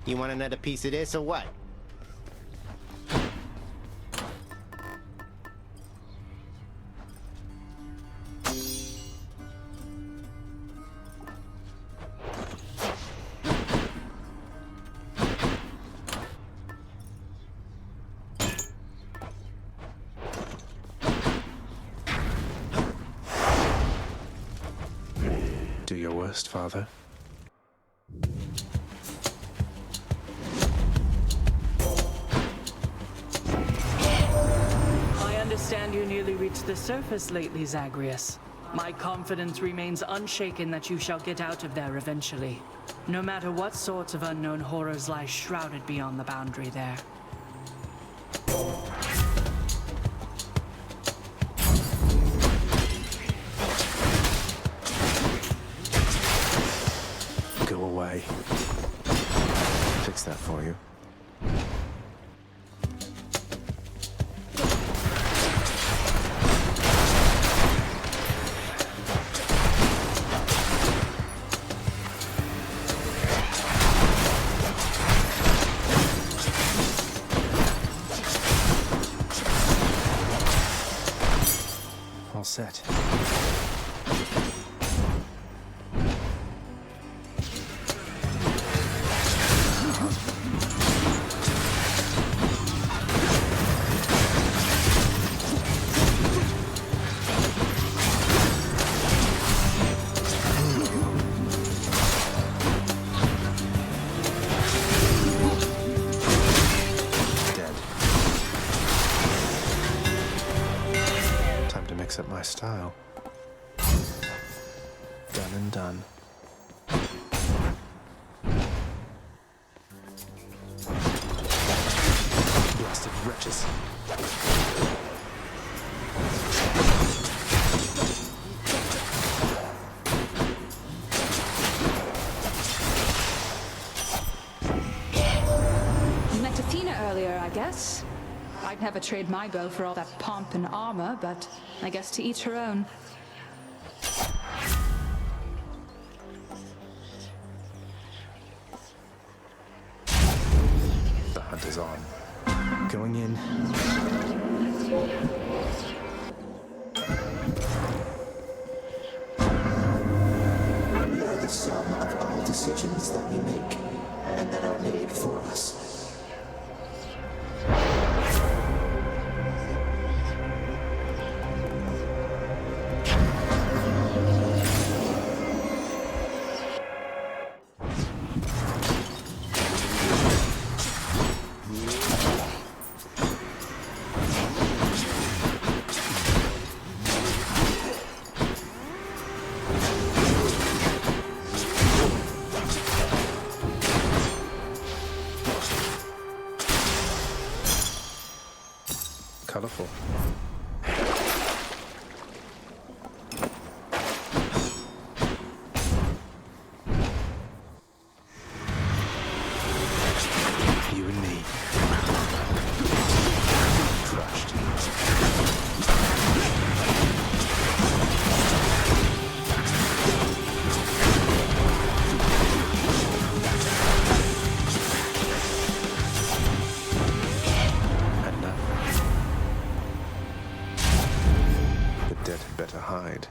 You want another piece of this or what? Do your worst, Father. I understand you nearly reached the surface lately, Zagreus. My confidence remains unshaken that you shall get out of there eventually. No matter what sorts of unknown horrors lie shrouded beyond the boundary there. Go away. Fix that for you. All set. Up my style. Done and done. Blasted wretches. You met Athena earlier, I guess. I'd never trade my bow for all that pomp and armor, but I guess to each her own. The hunt is on. Going in. We are the sum of all decisions that we make, and that are made for us. Colorful. You and me. Crushed. And now. The dead had better hide.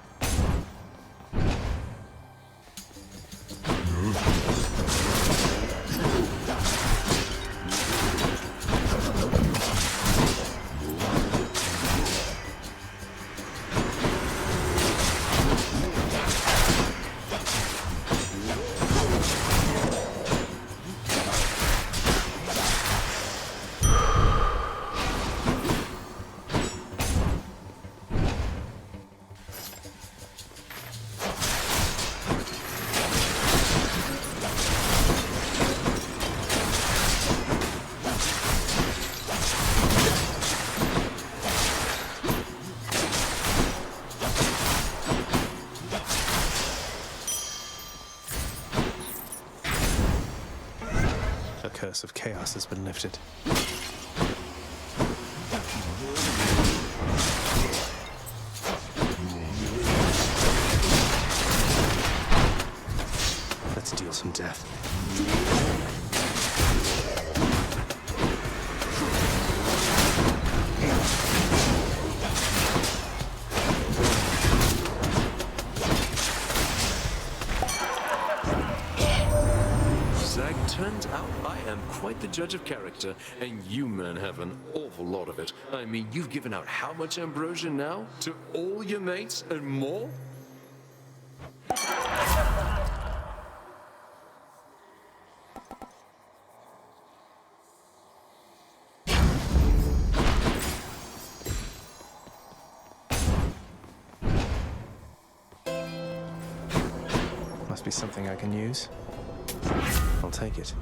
The curse of chaos has been lifted. Let's deal some death. Turns out I am quite the judge of character, and you men have an awful lot of it. I mean, you've given out how much ambrosia now? To all your mates and more? Must be something I can use. I'll take it.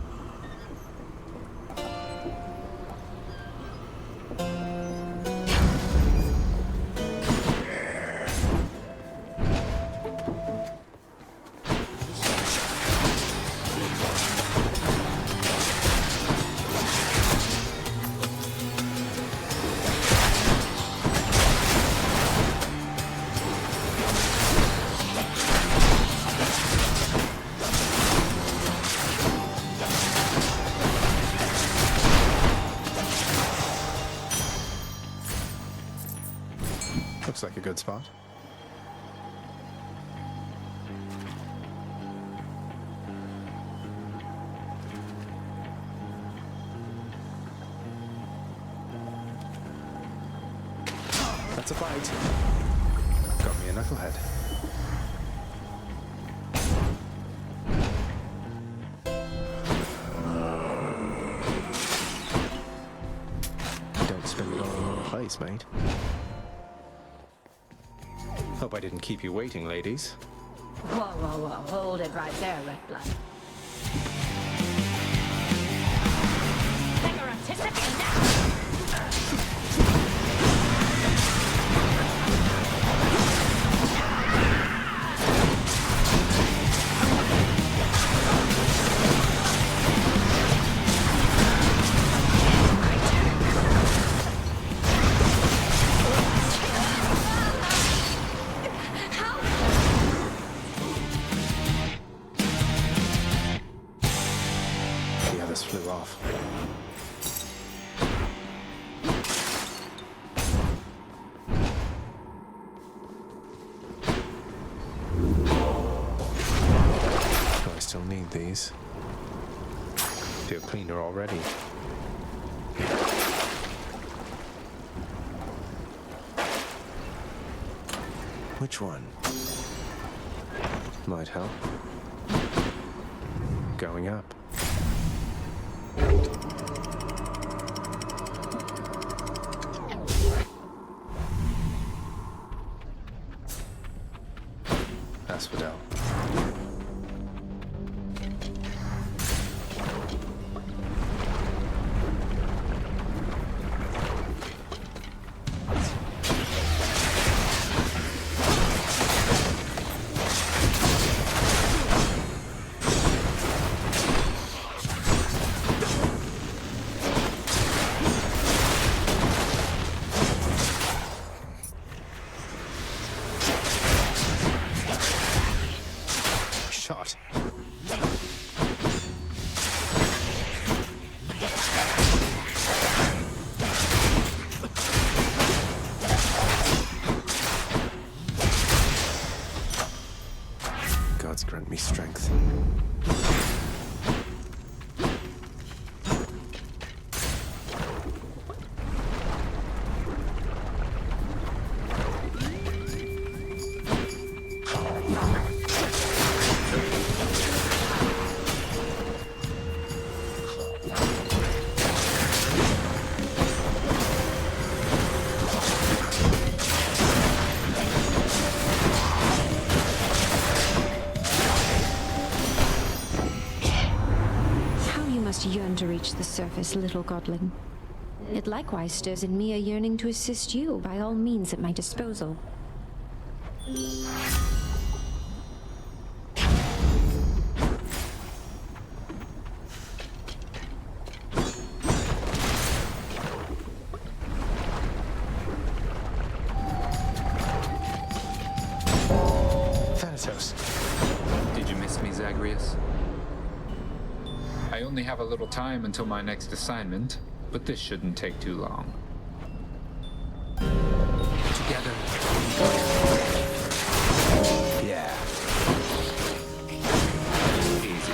Looks like a good spot. That's a fight. Got me a knucklehead. Don't spend it all in one place, mate. Hope I didn't keep you waiting, ladies. Whoa, whoa, whoa. Hold it right there, Red Blood. They are anticipating now! The others flew off. Do I still need these? Feel cleaner already. Which one? Might help. Going up. Asphodel. Shot. Gods grant me strength. Yearn to reach the surface, little godling. It likewise stirs in me a yearning to assist you by all means at my disposal. Thanatos. Did you miss me, Zagreus? I only have a little time until my next assignment, but this shouldn't take too long. Together. Yeah. Easy.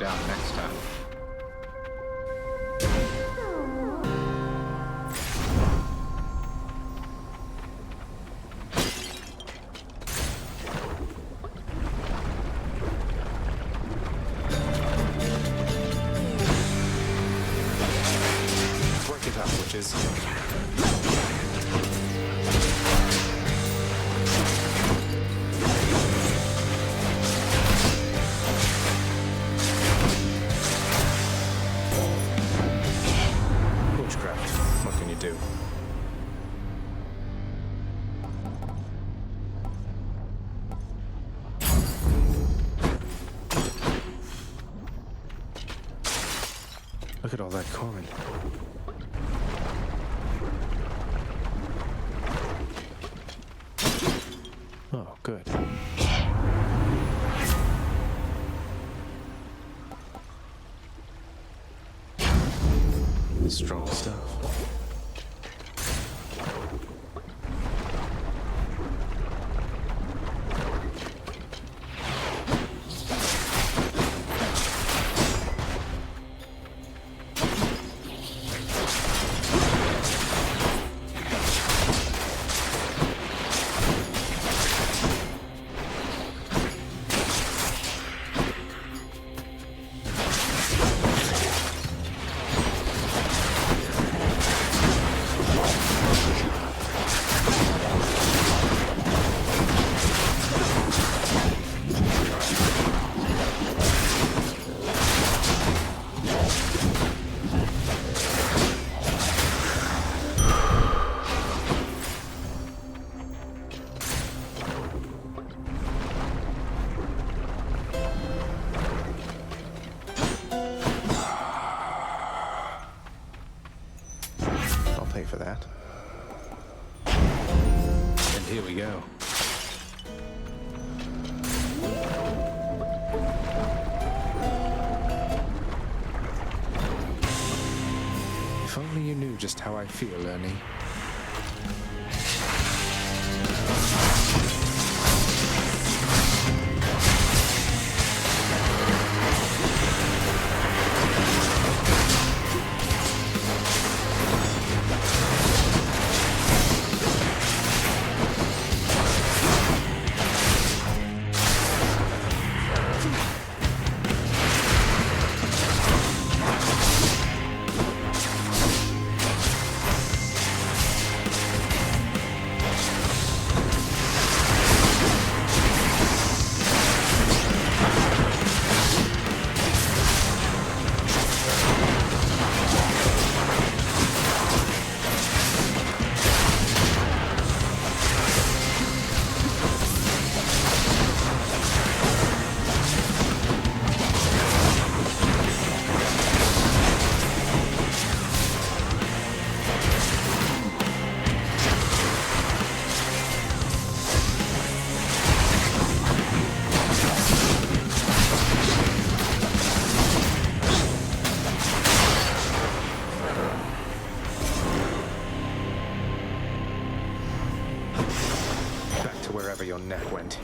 around next time. Break it up, witches. Witchcraft. What can you do? Look at all that coin. Oh, good. Strong stuff. For that. And here we go. If only you knew just how I feel, Ernie. Wherever your net went.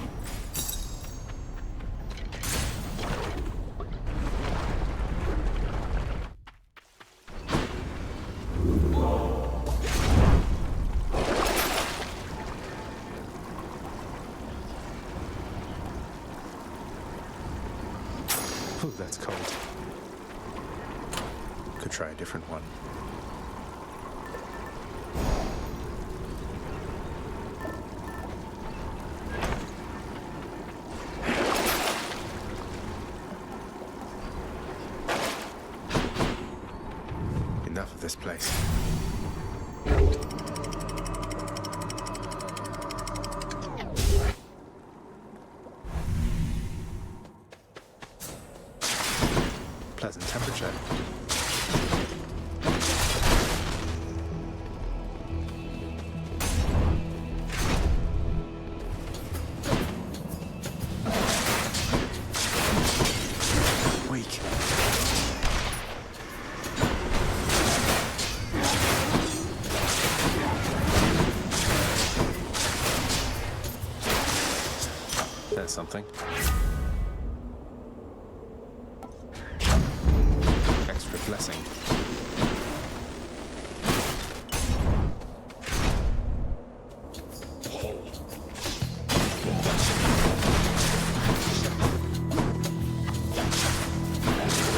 Ooh, that's cold. Could try a different one. Enough of this place. Pleasant temperature. Weak. There's something. passing.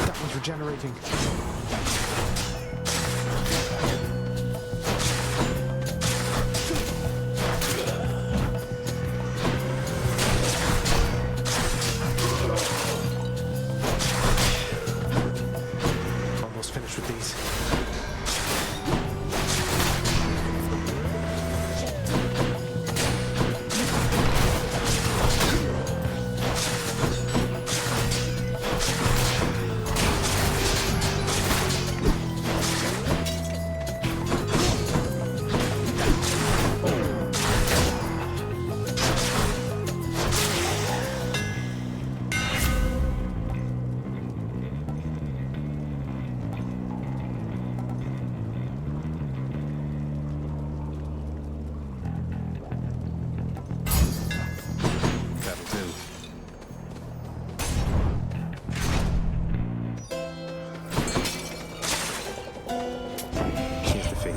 That one's regenerating. Almost finished with these. That'll do. Here's the fee.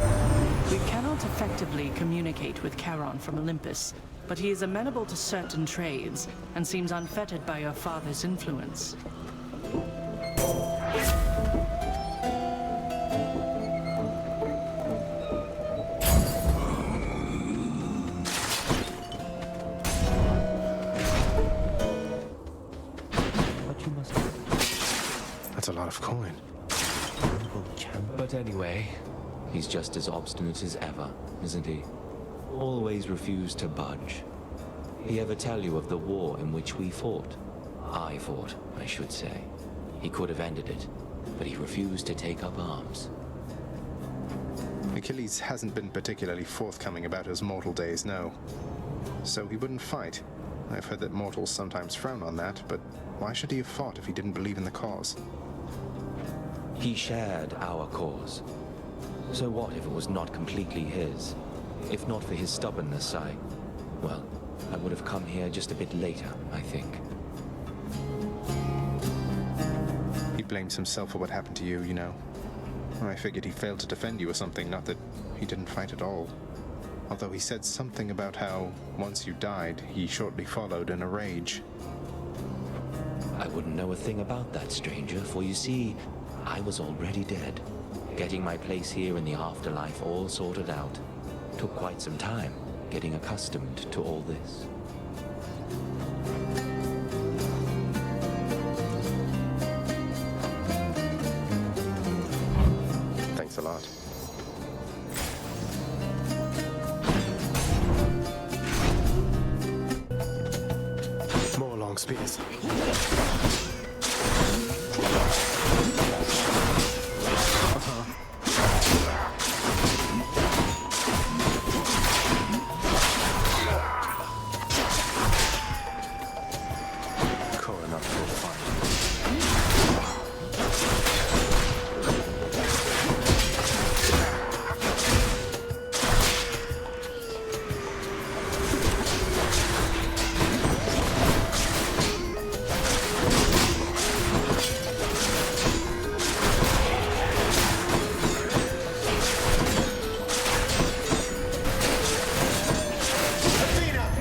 We cannot effectively communicate with Chiron from Olympus, but he is amenable to certain trades and seems unfettered by your father's influence. But you must That's a lot of coin. champ. But anyway, he's just as obstinate as ever, isn't he? Always refused to budge. He ever tell you of the war in which we fought? I fought, I should say. He could have ended it, but he refused to take up arms. Achilles hasn't been particularly forthcoming about his mortal days, no. So he wouldn't fight. I've heard that mortals sometimes frown on that, but why should he have fought if he didn't believe in the cause? He shared our cause. So what if it was not completely his? If not for his stubbornness, I would have come here just a bit later, I think. He blames himself for what happened to you, you know. I figured he failed to defend you or something, not that he didn't fight at all. Although he said something about how, once you died, he shortly followed in a rage. I wouldn't know a thing about that, stranger, for you see, I was already dead. Getting my place here in the afterlife all sorted out. Took quite some time getting accustomed to all this. Thanks a lot. More long spears. Coronacht will fight.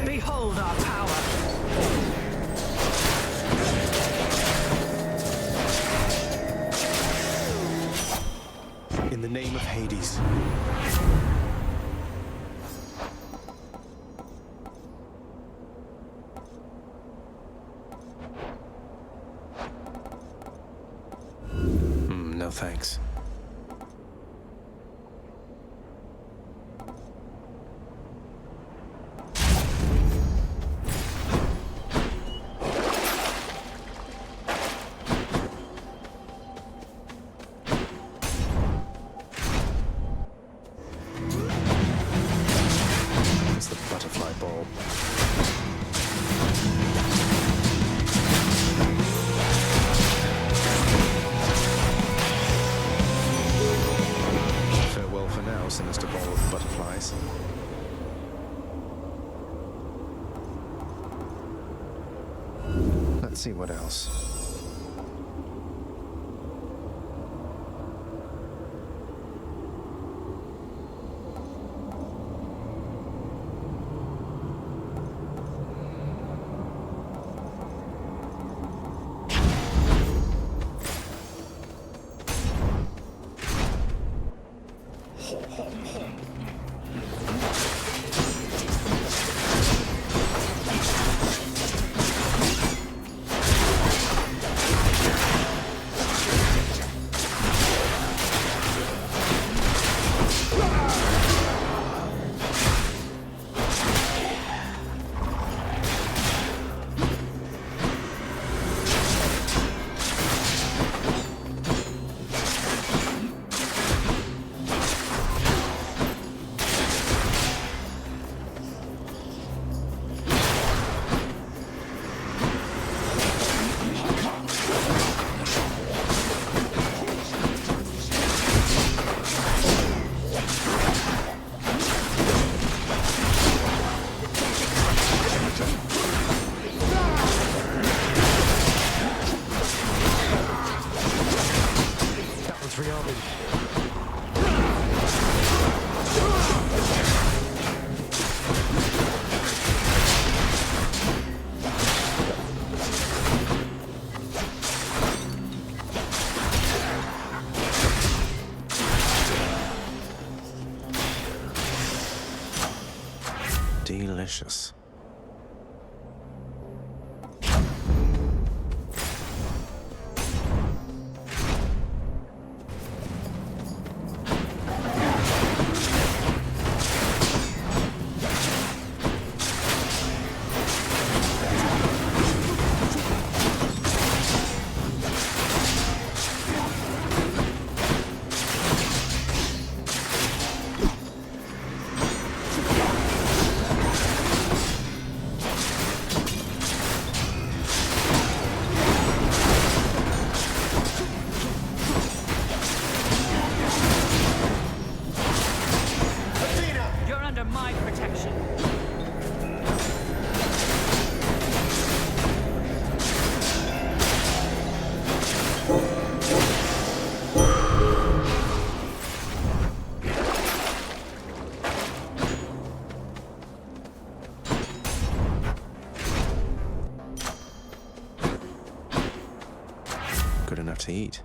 Behold our power! In the name of Hades. No thanks. It's the butterfly ball. Farewell for now, sinister ball of butterflies. Let's see what else. delicious. Good enough to eat.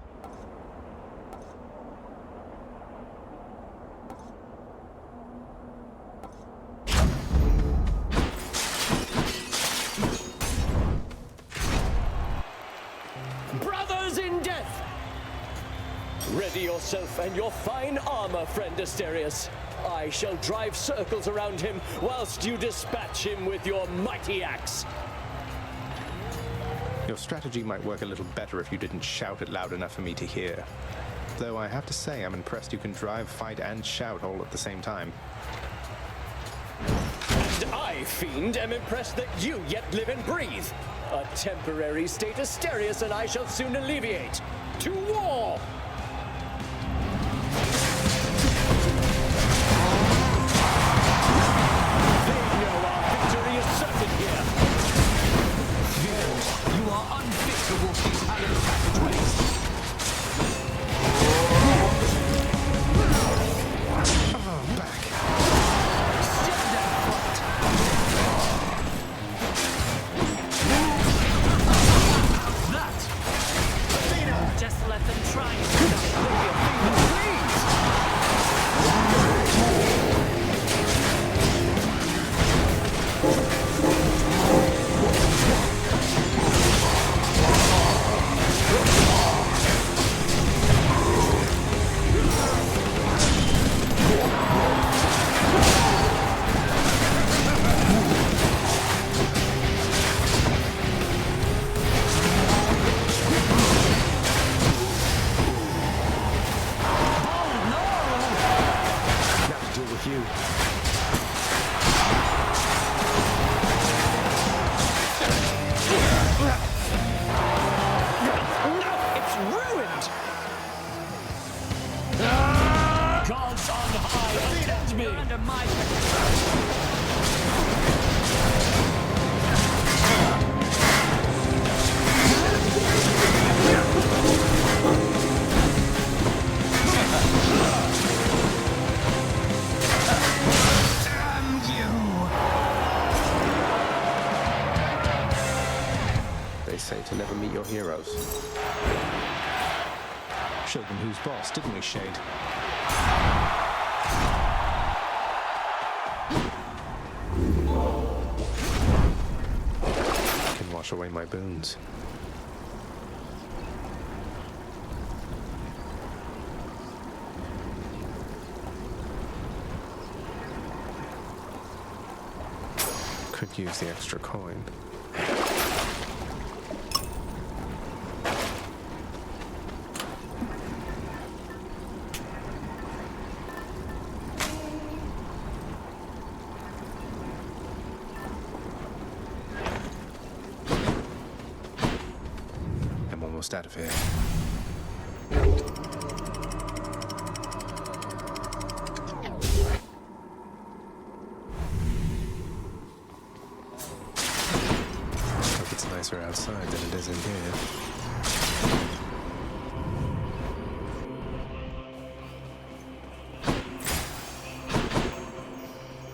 Brothers in death! Ready yourself and your fine armor, friend Asterius. I shall drive circles around him whilst you dispatch him with your mighty axe. Your strategy might work a little better if you didn't shout it loud enough for me to hear. Though I have to say, I'm impressed you can drive, fight, and shout all at the same time. And I, fiend, am impressed that you yet live and breathe. A temporary state Asterius and I shall soon alleviate. To war! They know our victory is certain here. You are unfit to walk these hallowed passageways. Just let them try it. To never meet your heroes. Showed them who's boss, didn't we, Shade? Can wash away my boons. Could use the extra coin. Out of here. Hope it's nicer outside than it is in here.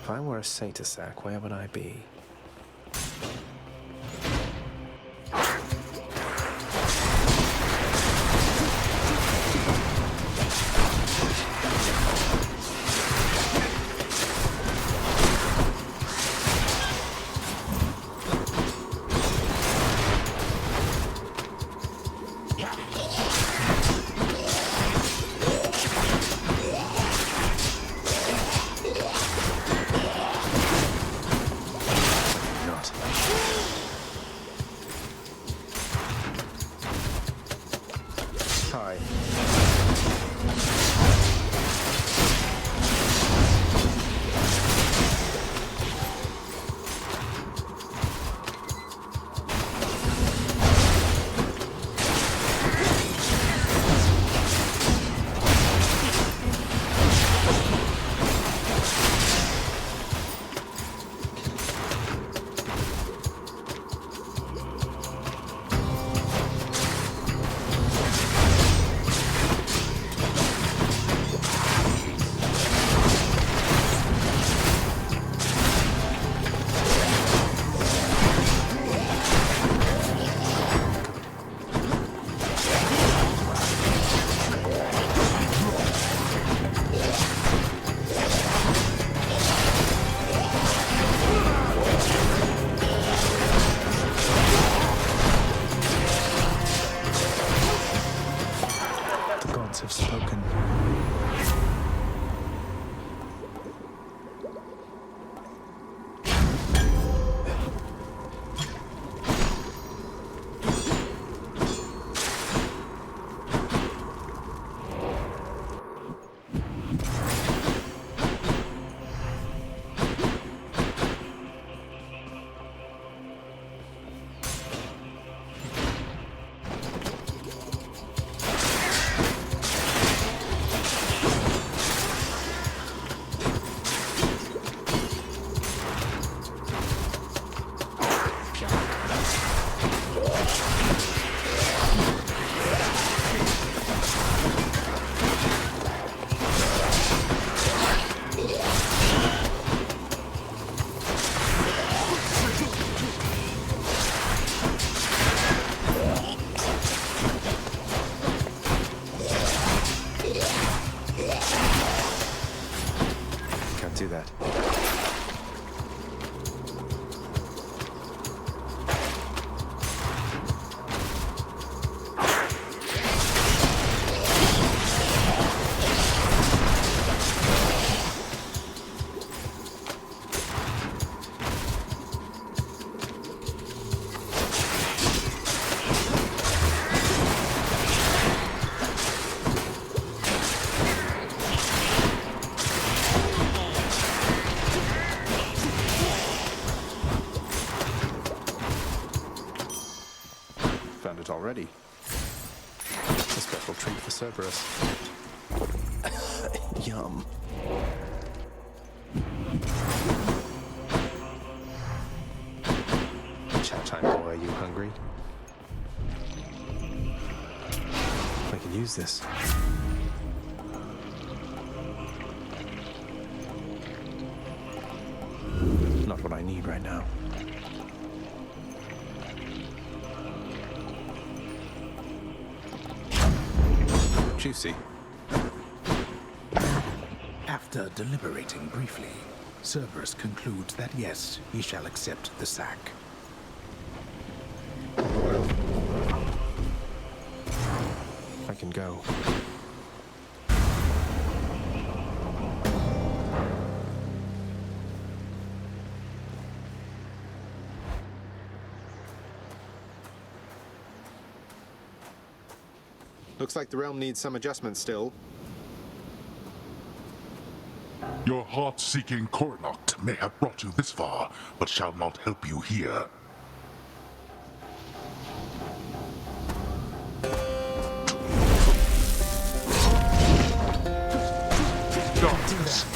If I were a satyr sack, where would I be? Hi. Have spoken. Do that. Found it already. A special treat for Cerberus. Yum. Chat time, boy. Are you hungry? I can use this. Not what I need right now. Juicy. After deliberating briefly, Cerberus concludes that yes, he shall accept the sack. I can go. Looks like the realm needs some adjustment still. Your heart-seeking Coronacht may have brought you this far, but shall not help you here. Darkness.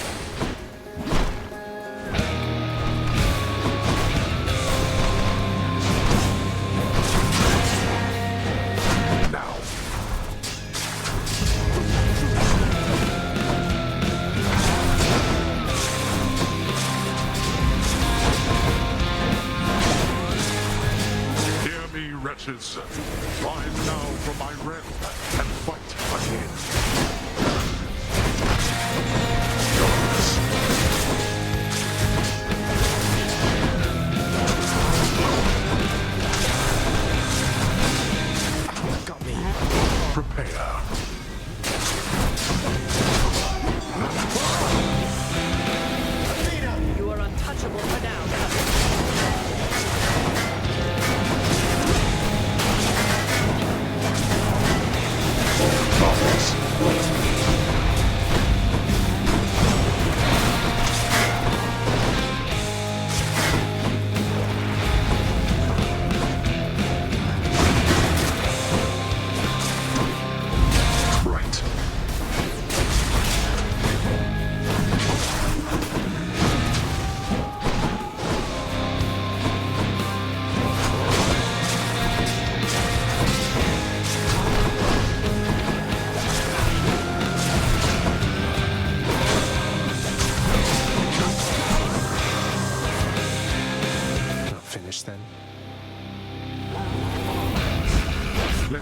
Wretches, rise now from my realm and fight again. Got me. Prepare. You are untouchable for now.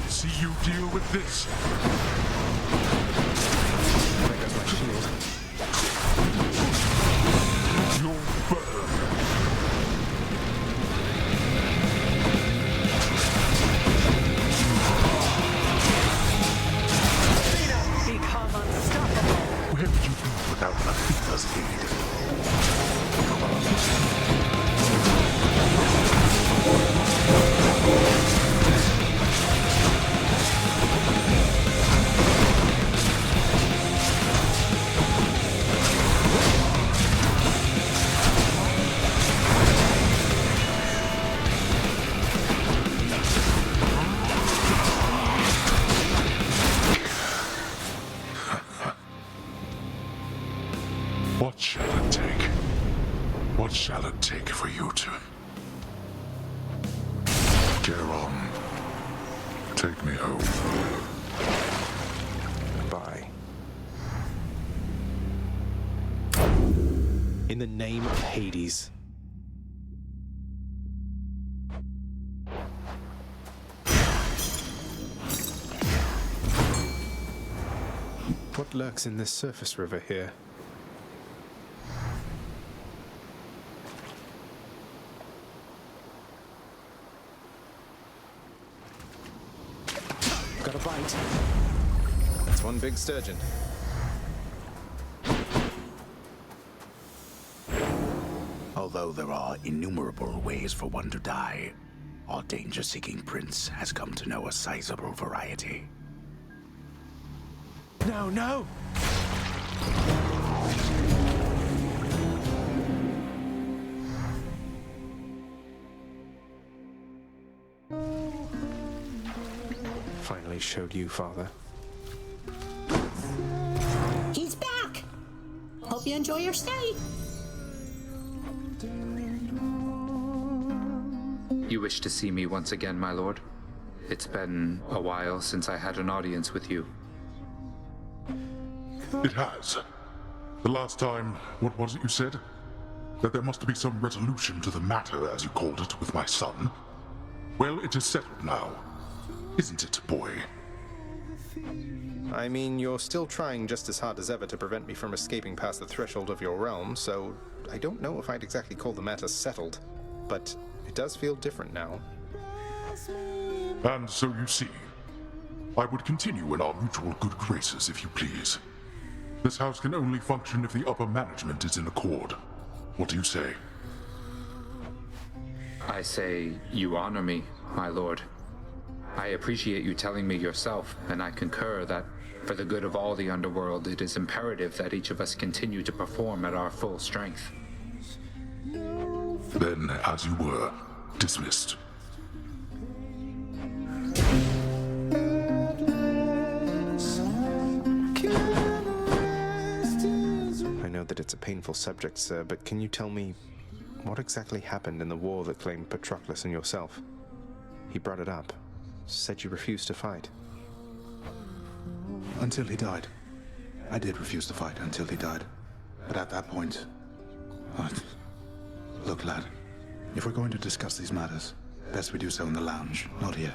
see you deal with this. There goes my shield. You'll burn. Become unstoppable. Where would you be without Athena's aid? What shall it take? What shall it take for you to... Chiron, take me home. Bye. In the name of Hades. What lurks in this surface river here? Got a bite. That's one big sturgeon. Although there are innumerable ways for one to die, our danger-seeking prince has come to know a sizable variety. No, no! Finally showed you, Father. He's back! Hope you enjoy your stay. You wish to see me once again, my lord? It's been a while since I had an audience with you. It has. The last time, what was it you said? That there must be some resolution to the matter, as you called it, with my son. Well, it is settled now. Isn't it, boy? I mean, you're still trying just as hard as ever to prevent me from escaping past the threshold of your realm, so I don't know if I'd exactly call the matter settled, but it does feel different now. And so you see, I would continue in our mutual good graces, if you please. This house can only function if the upper management is in accord. What do you say? I say you honor me, my lord. I appreciate you telling me yourself, and I concur that for the good of all the Underworld, it is imperative that each of us continue to perform at our full strength. Then, as you were, dismissed. I know that it's a painful subject, sir, but can you tell me what exactly happened in the war that claimed Patroclus and yourself? He brought it up. Said you refused to fight. Until he died. I did refuse to fight until he died. But at that point... Look, lad. If we're going to discuss these matters, best we do so in the lounge, not here.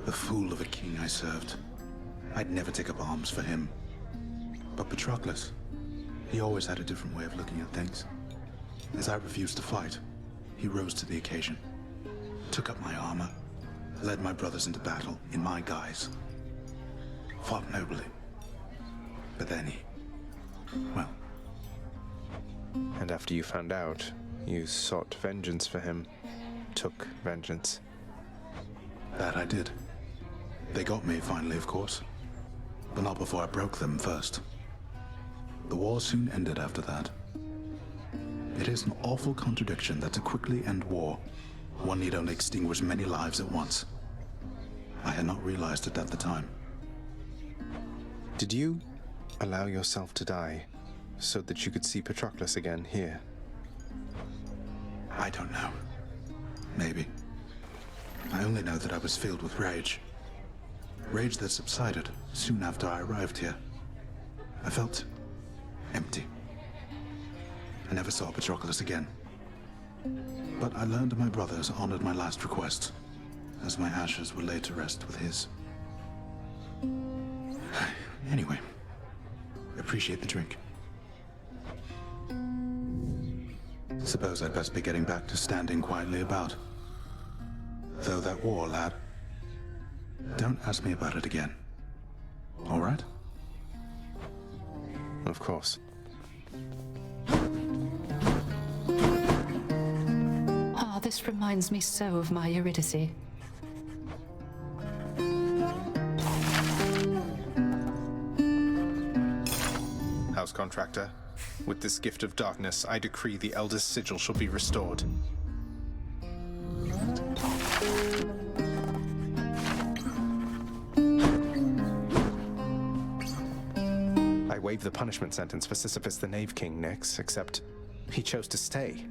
The fool of a king I served. I'd never take up arms for him. But Patroclus, he always had a different way of looking at things. As I refused to fight, he rose to the occasion, took up my armor, led my brothers into battle in my guise, fought nobly. But then he... well... And after you found out, you sought vengeance for him, took vengeance. That I did. They got me finally, of course. But not before I broke them first. The war soon ended after that. It is an awful contradiction that to quickly end war, one need only extinguish many lives at once. I had not realized it at the time. Did you allow yourself to die so that you could see Patroclus again here? I don't know. Maybe. I only know that I was filled with rage. Rage that subsided soon after I arrived here. I felt empty. I never saw Patroclus again. But I learned my brothers honored my last request, as my ashes were laid to rest with his. Anyway, appreciate the drink. Suppose I'd best be getting back to standing quietly about. Though that war, lad, don't ask me about it again. All right? Of course. Ah, this reminds me so of my Eurydice. House contractor, with this gift of darkness, I decree the Elder's sigil shall be restored. I waive the punishment sentence for Sisyphus the Knave King, Nyx, except he chose to stay.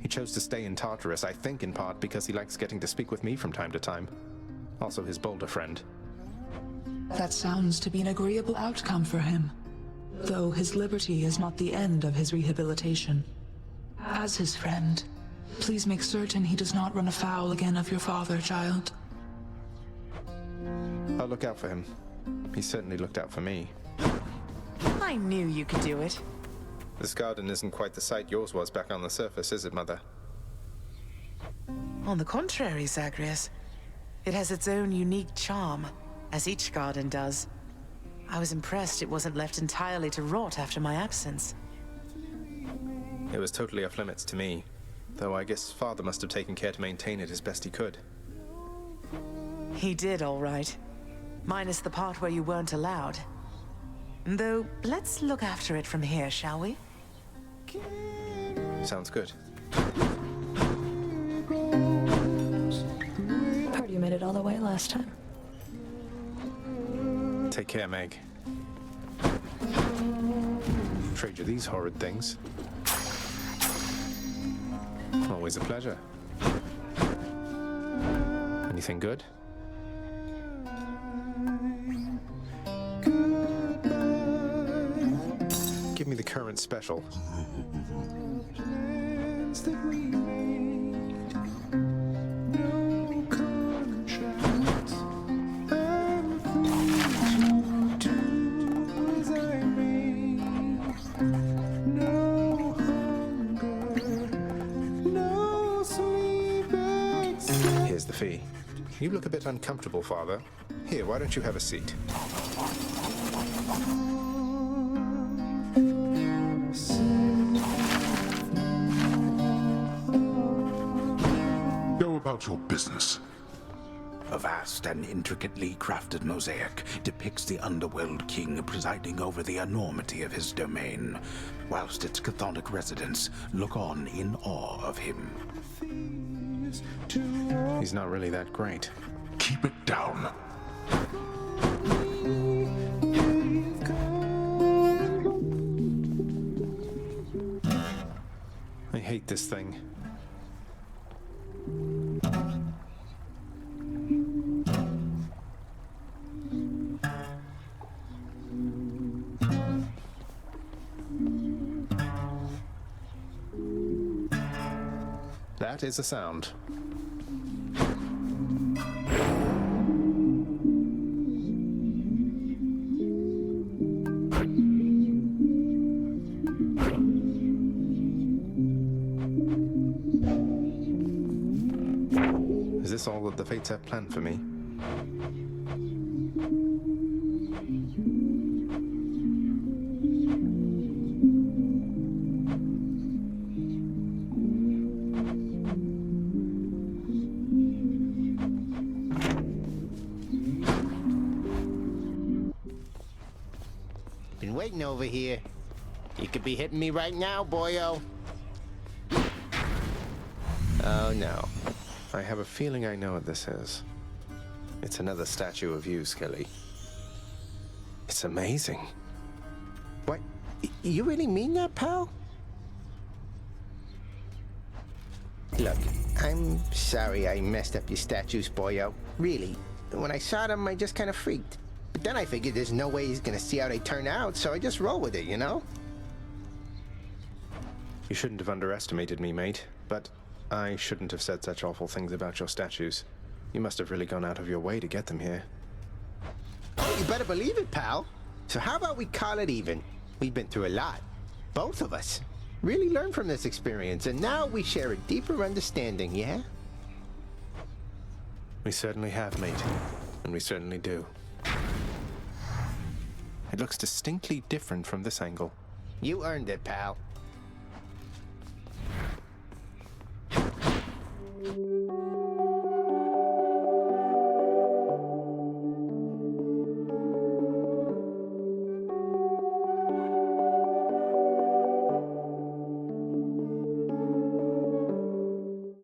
He chose to stay in Tartarus, I think in part because he likes getting to speak with me from time to time. Also his bolder friend. That sounds to be an agreeable outcome for him. Though his liberty is not the end of his rehabilitation. As his friend, please make certain he does not run afoul again of your father, child. I'll look out for him. He certainly looked out for me. I knew you could do it. This garden isn't quite the sight yours was back on the surface, is it, Mother? On the contrary, Zagreus. It has its own unique charm, as each garden does. I was impressed it wasn't left entirely to rot after my absence. It was totally off limits to me, though I guess Father must have taken care to maintain it as best he could. He did, all right. Minus the part where you weren't allowed. Though, let's look after it from here, shall we? Sounds good. Heard you made it all the way last time. Take care, Meg. Trade you these horrid things. Always a pleasure. Anything good? Give me the current special. Here's the fee. You look a bit uncomfortable, Father. Here, why don't you have a seat? Go about your business. A vast and intricately crafted mosaic depicts the Underworld king presiding over the enormity of his domain, whilst its chthonic residents look on in awe of him. He's not really that great. Keep it down. I hate this thing. That is a sound. Is this all that the fates have planned for me? Been waiting over here. You could be hitting me right now, boyo. Oh no. I have a feeling I know what this is. It's another statue of you, Skelly. It's amazing. What? You really mean that, pal? Look, I'm sorry I messed up your statues, boyo. Really. When I saw them, I just kind of freaked. But then I figured there's no way he's gonna see how they turn out, so I just roll with it, you know? You shouldn't have underestimated me, mate, but I shouldn't have said such awful things about your statues. You must have really gone out of your way to get them here. Oh, you better believe it, pal. So how about we call it even? We've been through a lot. Both of us. Really learned from this experience, and now we share a deeper understanding, yeah? We certainly have, mate. And we certainly do. It looks distinctly different from this angle. You earned it, pal.